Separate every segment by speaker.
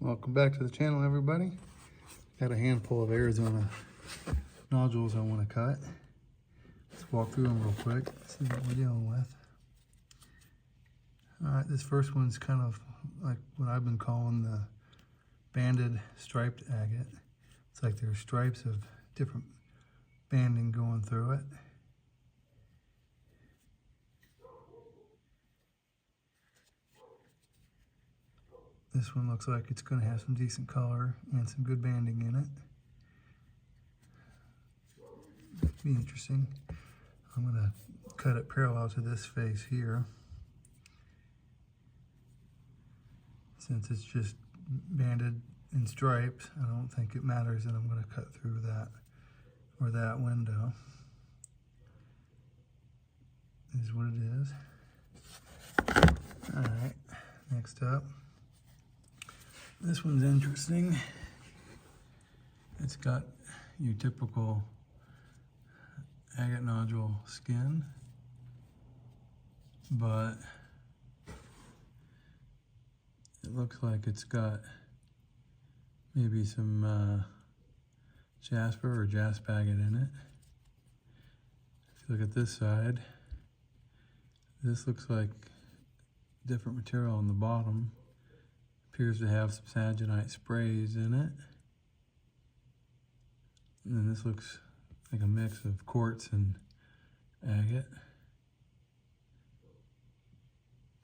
Speaker 1: Welcome back to the channel, everybody. Got a handful of Arizona nodules I want to cut. Let's walk through them real quick, see what we're dealing with. Alright, this first one's kind of like what I've been calling the banded striped agate. It's like there's stripes of different banding going through it. This one looks like it's going to have some decent color and some good banding in it. Be interesting. I'm going to cut it parallel to this face here. Since it's just banded in stripes, I don't think it matters that I'm going to cut through that or that window. This is what it is. Alright, next up. This one's interesting. It's got your typical agate nodule skin, but it looks like it's got maybe some jasper or jasp agate in it. If you look at this side, this looks like different material on the bottom. Appears to have some saginite sprays in it. And then this looks like a mix of quartz and agate.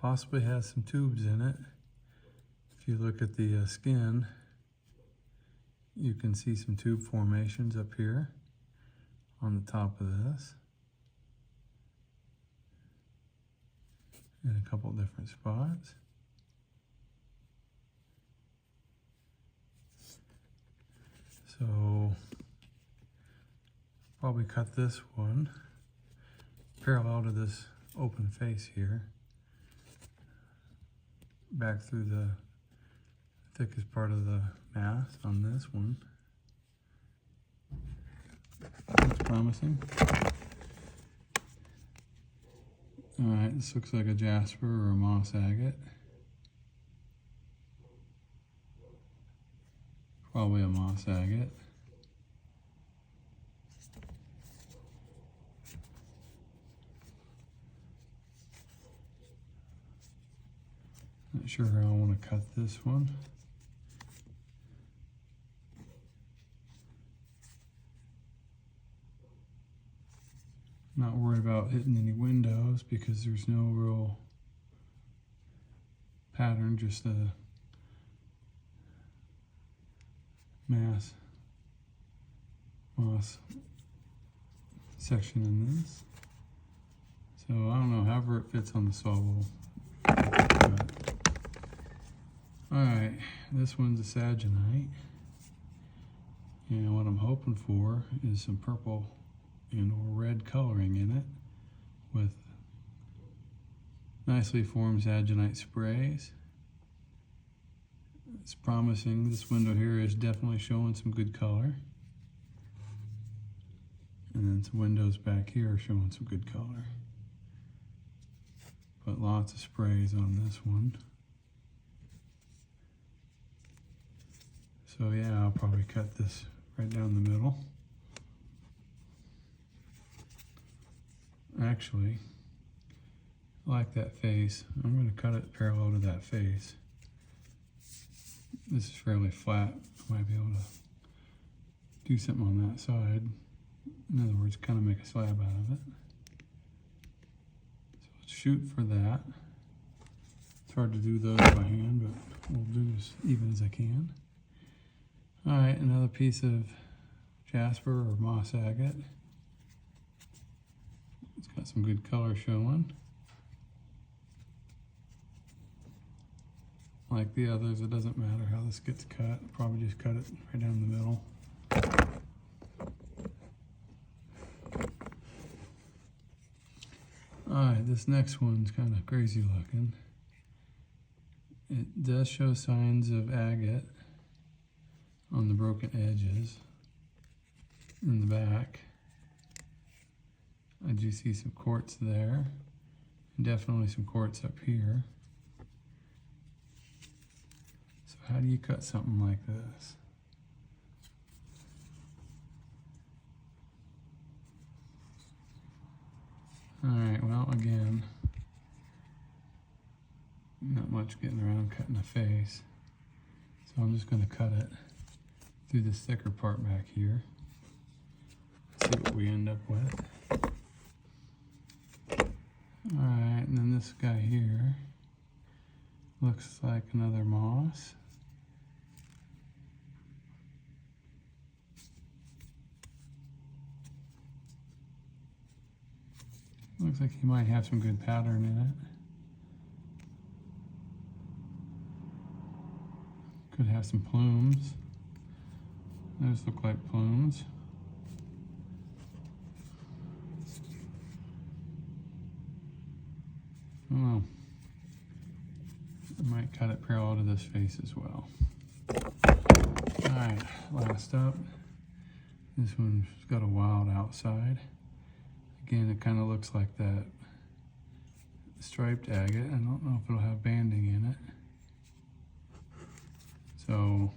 Speaker 1: Possibly has some tubes in it. If you look at the skin, you can see some tube formations up here on the top of this. In a couple different spots. So, probably cut this one parallel to this open face here, back through the thickest part of the mass on this one. That's promising. Alright, this looks like a jasper or a moss agate. Probably a moss agate. Not sure how I want to cut this one. Not worried about hitting any windows because there's no real pattern, just a moss section in this. So I don't know, however it fits on the saw will. Alright, this one's a saginite. And what I'm hoping for is some purple and or red coloring in it with nicely formed saginite sprays. It's promising. This window here is definitely showing some good color. And then some windows back here are showing some good color. But lots of sprays on this one. So yeah, I'll probably cut this right down the middle. Actually, I like that face. I'm going to cut it parallel to that face. This is fairly flat. I might be able to do something on that side. In other words, kind of make a slab out of it. So let's shoot for that. It's hard to do those by hand, but we'll do as even as I can. Alright, another piece of jasper or moss agate. It's got some good color showing. Like the others, it doesn't matter how this gets cut. I'll probably just cut it right down the middle. Alright, this next one's kind of crazy looking. It does show signs of agate on the broken edges in the back. I do see some quartz there, and definitely some quartz up here. How do you cut something like this? Alright, well, again, not much getting around cutting the face. So I'm just going to cut it through this thicker part back here. See what we end up with. Alright, and then this guy here looks like another moss. Looks like he might have some good pattern in it. Could have some plumes. Those look like plumes. I don't know. I might cut it parallel to this face as well. Alright, last up. This one's got a wild outside. Again, it kind of looks like that striped agate. I don't know if it'll have banding in it. So,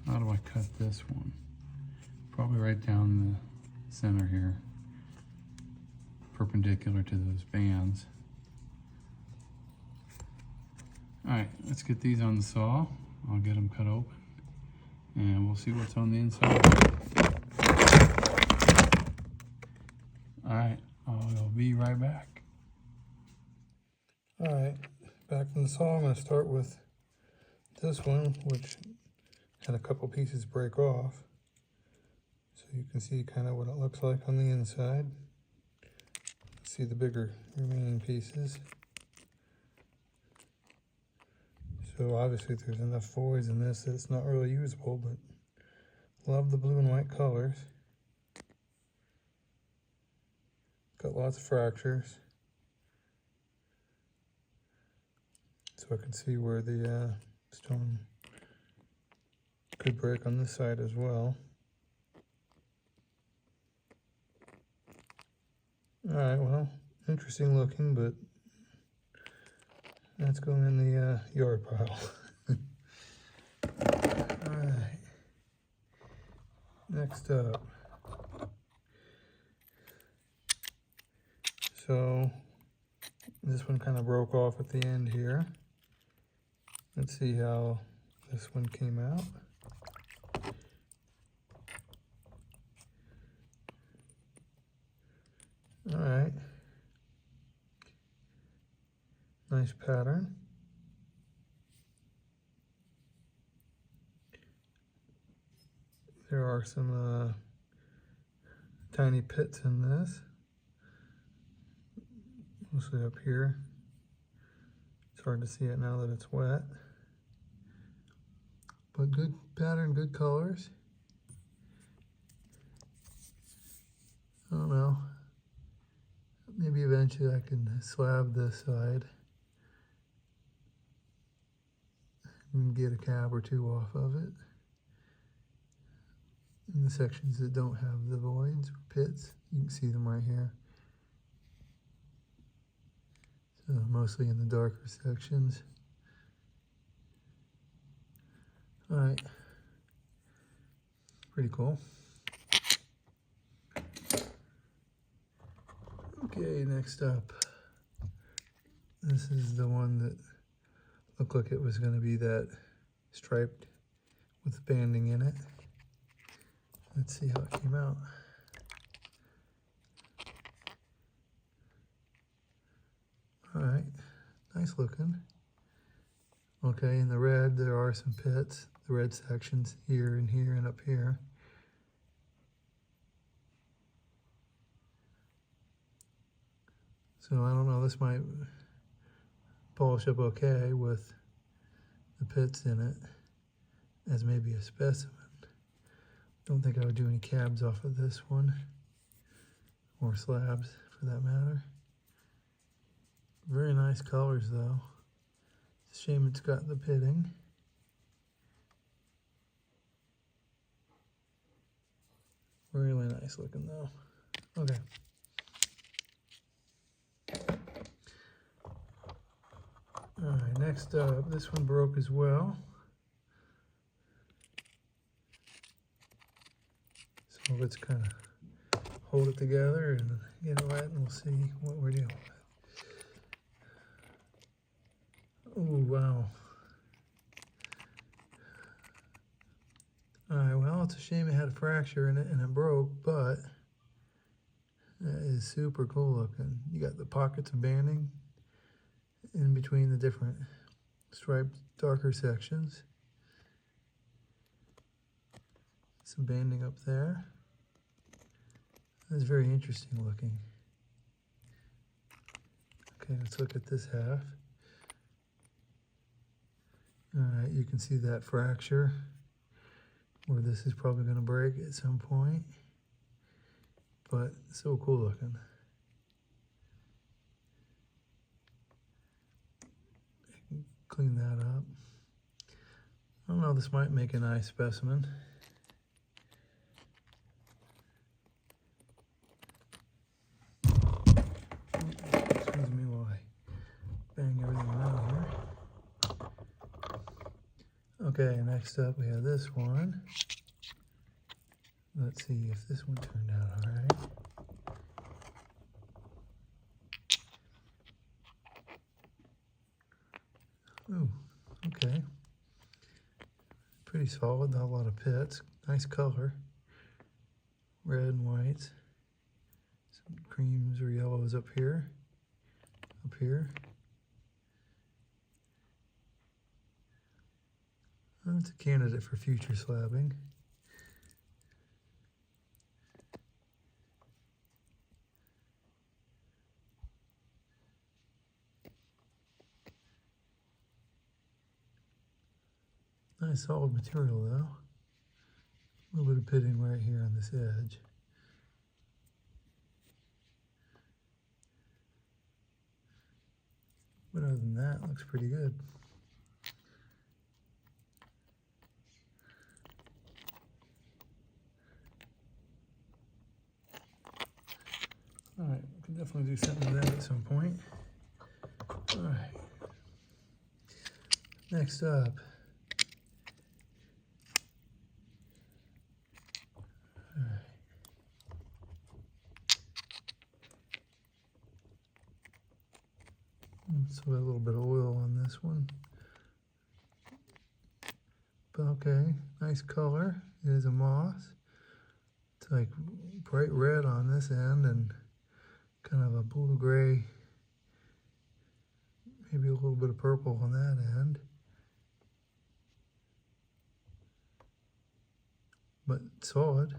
Speaker 1: how do I cut this one? Probably right down the center here, perpendicular to those bands. Alright, let's get these on the saw. I'll get them cut open and we'll see what's on the inside. Alright, I'll be right back. Alright, back from the saw. I'm going to start with this one, which had a couple pieces break off. So you can see kind of what it looks like on the inside. See the bigger remaining pieces. So obviously there's enough voids in this that it's not really usable, but love the blue and white colors. Got lots of fractures. So I can see where the stone could break on this side as well. Alright, well, interesting looking, but that's going in the yard pile. Alright, next up. So, this one kind of broke off at the end here. Let's see how this one came out. Alright. Nice pattern. There are some tiny pits in this. Mostly up here. It's hard to see it now that it's wet. But good pattern, good colors. I don't know. Maybe eventually I can slab this side and get a cab or two off of it. In the sections that don't have the voids or pits, you can see them right here. So mostly in the darker sections. Alright, pretty cool. Okay, next up. This is the one that looked like it was going to be that striped with banding in it. Let's see how it came out. Alright, nice looking. Okay, in the red there are some pits. The red sections here and up here. So I don't know, this might polish up okay with the pits in it as maybe a specimen. Don't think I would do any cabs off of this one, or slabs for that matter. Very nice colors though. It's a shame it's got the pitting. Really nice looking though. Okay. Alright, next up, this one broke as well. So let's kind of hold it together and get it wet, and we'll see what we're dealing with. Oh, wow. Alright, well, it's a shame it had a fracture in it and it broke, but that is super cool looking. You got the pockets of banding in between the different striped darker sections. Some banding up there. That's very interesting looking. Okay, let's look at this half. Alright, you can see that fracture where this is probably going to break at some point. But so cool looking. Clean that up. I don't know, this might make a nice specimen. Excuse me while I bang everything around here. Okay, next up we have this one. Let's see if this one turned out all right. Ooh, okay. Pretty solid, not a lot of pits. Nice color. Red and whites. Some creams or yellows up here. Up here. It's a candidate for future slabbing. Nice solid material though. A little bit of pitting right here on this edge. But other than that, it looks pretty good. Alright, we can definitely do something with that at some point. Alright. Next up. So a little bit of oil on this one. But okay, nice color. It is a moss. It's like bright red on this end and kind of a blue-gray, maybe a little bit of purple on that end. But solid.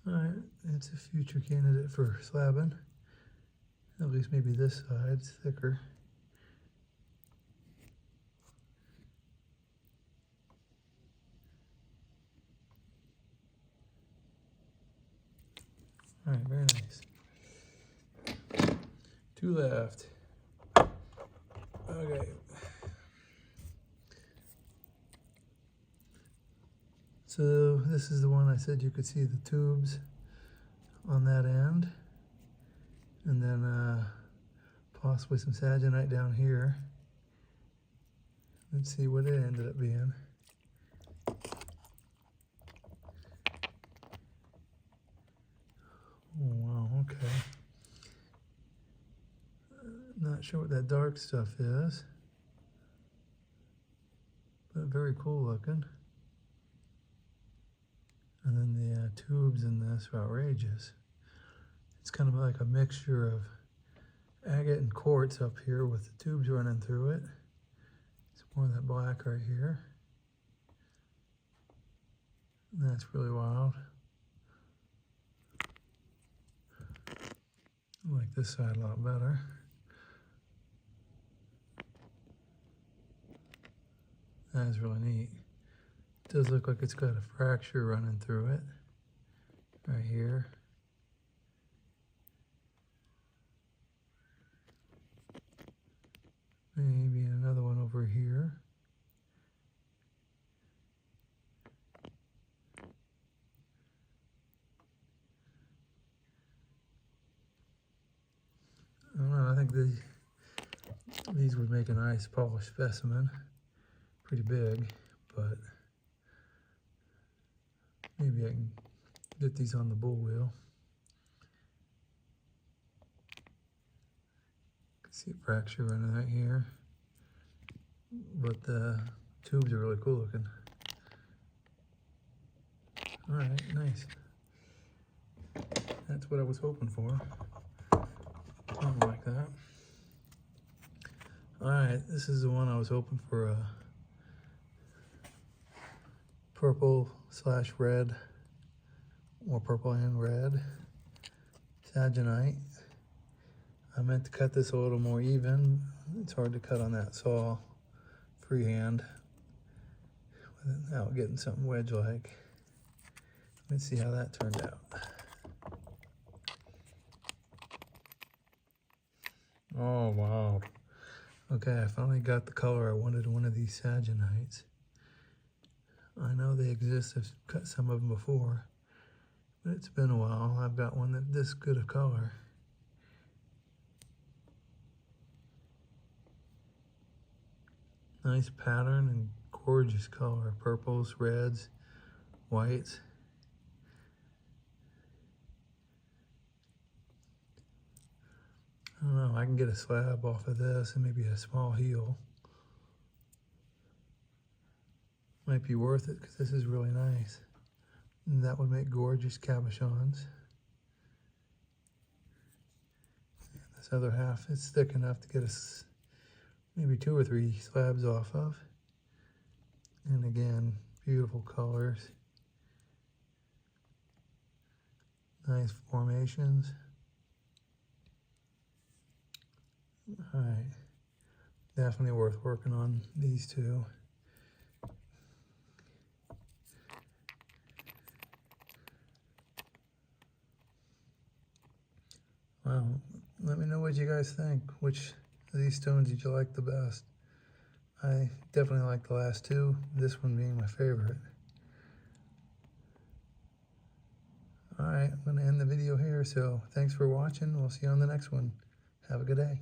Speaker 1: Alright, it's a future candidate for slabbing. At least maybe this side's thicker. Alright, very nice. Two left. Okay. So this is the one I said you could see the tubes on that end. And then possibly some saginite down here. Let's see what it ended up being. Oh, wow, okay. Not sure what that dark stuff is, but very cool looking. And then the tubes in this are outrageous. It's kind of like a mixture of agate and quartz up here with the tubes running through it. It's more of that black right here. And that's really wild. I like this side a lot better. That is really neat. It does look like it's got a fracture running through it. Right here. Maybe another one over here. think these would make a nice polished specimen. Pretty big, but maybe I can get these on the bull wheel. See a fracture running right here, but the tubes are really cool looking. All right, nice. That's what I was hoping for. Something like that. All right, this is the one I was hoping for, a purple/red, or purple and red saginite. I meant to cut this a little more even. It's hard to cut on that saw freehand without getting something wedge-like. Let's see how that turned out. Oh, wow. Okay, I finally got the color I wanted in one of these sagenites. I know they exist, I've cut some of them before, but it's been a while. I've got one that's this good of color. Nice pattern and gorgeous color. Purples, reds, whites. I don't know, I can get a slab off of this and maybe a small heel. Might be worth it because this is really nice. And that would make gorgeous cabochons. And this other half is thick enough to get us maybe 2 or 3 slabs off of. And again, beautiful colors. Nice formations. All right, definitely worth working on these two. Wow, let me know what you guys think. Which of these stones did you like the best? I definitely like the last two, this one being my favorite. All right, I'm gonna end the video here, so thanks for watching. We'll see you on the next one. Have a good day.